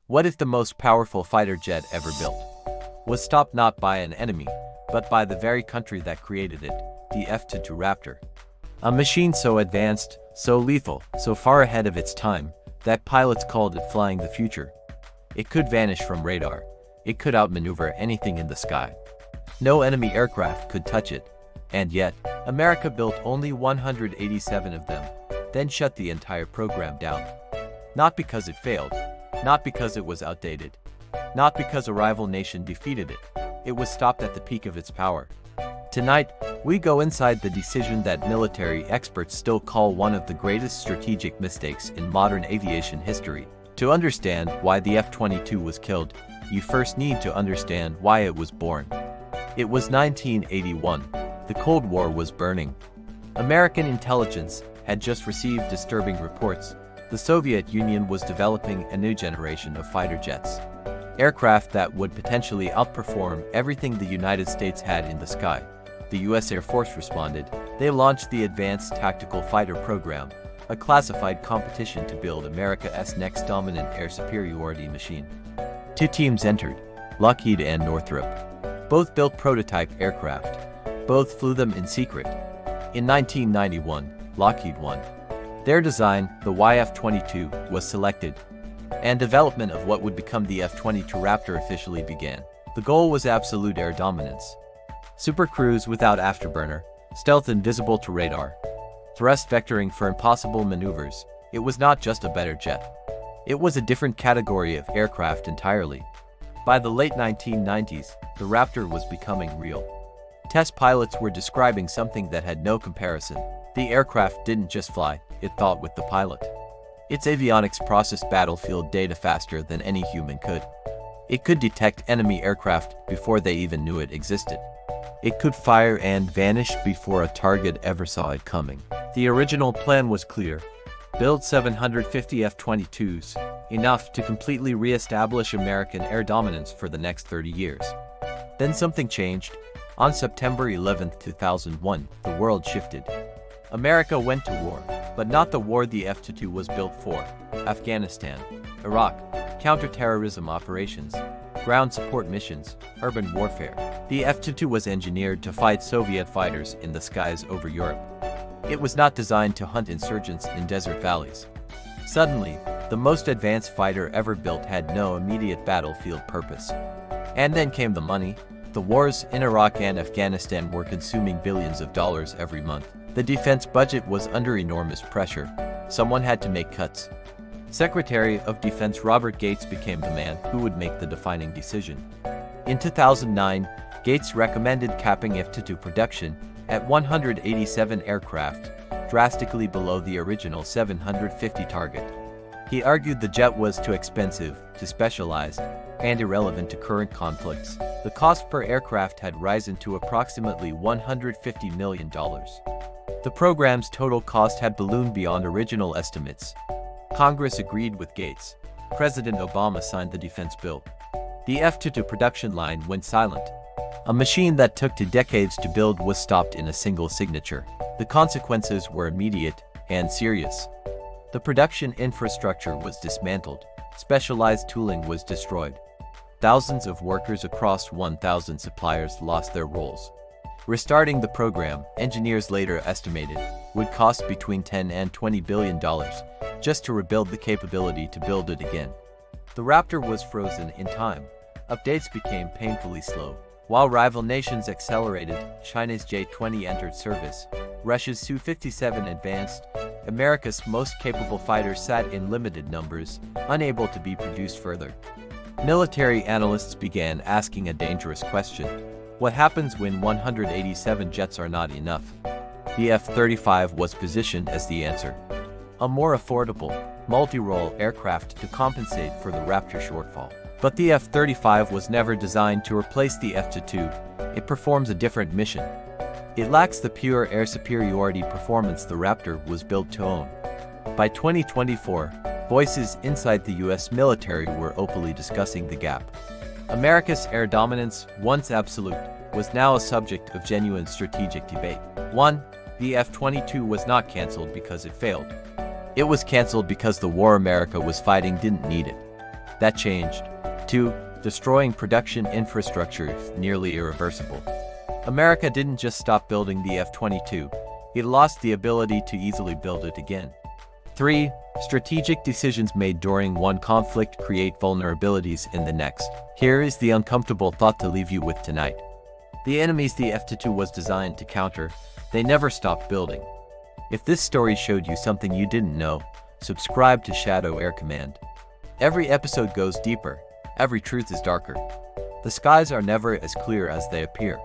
What if the most powerful fighter jet ever built was stopped not by an enemy, but by the very country that created it, the F-22 Raptor? A machine so advanced, so lethal, so far ahead of its time, that pilots called it flying the future. It could vanish from radar. It could outmaneuver anything in the sky. No enemy aircraft could touch it. And yet, America built only 187 of them, then shut the entire program down. Not because it failed, not because it was outdated, not because a rival nation defeated it. It was stopped at the peak of its power. Tonight, we go inside the decision that military experts still call one of the greatest strategic mistakes in modern aviation history. To understand why the F-22 was killed, you first need to understand why it was born. It was 1981. The Cold War was burning. American intelligence had just received disturbing reports. The Soviet Union was developing a new generation of fighter jets. Aircraft that would potentially outperform everything the United States had in the sky. The U.S. Air Force responded. They launched the Advanced Tactical Fighter Program, a classified competition to build America's next dominant air superiority machine. Two teams entered, Lockheed and Northrop. Both built prototype aircraft. Both flew them in secret. In 1991, Lockheed won. Their design, the YF-22, was selected, and development of what would become the F-22 Raptor officially began. The goal was absolute air dominance. Supercruise without afterburner, stealth invisible to radar, thrust vectoring for impossible maneuvers. It was not just a better jet. It was a different category of aircraft entirely. By the late 1990s, the Raptor was becoming real. Test pilots were describing something that had no comparison. The aircraft didn't just fly, it thought with the pilot. Its avionics processed battlefield data faster than any human could. It could detect enemy aircraft before they even knew it existed. It could fire and vanish before a target ever saw it coming. The original plan was clear. Build 750 F-22s, enough to completely re-establish American air dominance for the next 30 years. Then something changed. On September 11, 2001, the world shifted. America went to war, but not the war the F-22 was built for. Afghanistan, Iraq, counterterrorism operations, ground support missions, urban warfare. The F-22 was engineered to fight Soviet fighters in the skies over Europe. It was not designed to hunt insurgents in desert valleys. Suddenly, the most advanced fighter ever built had no immediate battlefield purpose. And then came the money. The wars in Iraq and Afghanistan were consuming billions of dollars every month. The defense budget was under enormous pressure. Someone had to make cuts. Secretary of Defense Robert Gates became the man who would make the defining decision. In 2009, Gates recommended capping F-22 production at 187 aircraft, drastically below the original 750 target. He argued the jet was too expensive, too specialized, and irrelevant to current conflicts. The cost per aircraft had risen to approximately $150 million. The program's total cost had ballooned beyond original estimates. Congress agreed with Gates. President Obama signed the defense bill. The F-22 production line went silent. A machine that took 2 decades to build was stopped in a single signature. The consequences were immediate and serious. The production infrastructure was dismantled. Specialized tooling was destroyed. Thousands of workers across 1,000 suppliers lost their roles. Restarting the program, engineers later estimated, would cost between $10 and $20 billion just to rebuild the capability to build it again. The Raptor was frozen in time. Updates became painfully slow. While rival nations accelerated, China's J-20 entered service. Russia's Su-57 advanced. America's most capable fighters sat in limited numbers, unable to be produced further. Military analysts began asking a dangerous question. What happens when 187 jets are not enough? The F-35 was positioned as the answer. A more affordable, multi-role aircraft to compensate for the Raptor shortfall. But the F-35 was never designed to replace the F-22. It performs a different mission. It lacks the pure air superiority performance the Raptor was built to own. By 2024, voices inside the US military were openly discussing the gap. America's air dominance, once absolute, was now a subject of genuine strategic debate. 1. The F-22 was not cancelled because it failed. It was cancelled because the war America was fighting didn't need it. That changed. 2. Destroying production infrastructure is nearly irreversible. America didn't just stop building the F-22, it lost the ability to easily build it again. 3. Strategic decisions made during one conflict create vulnerabilities in the next. Here is the uncomfortable thought to leave you with tonight. The enemies the F-22 was designed to counter, they never stopped building. If this story showed you something you didn't know, subscribe to Shadow Air Command. Every episode goes deeper, every truth is darker. The skies are never as clear as they appear.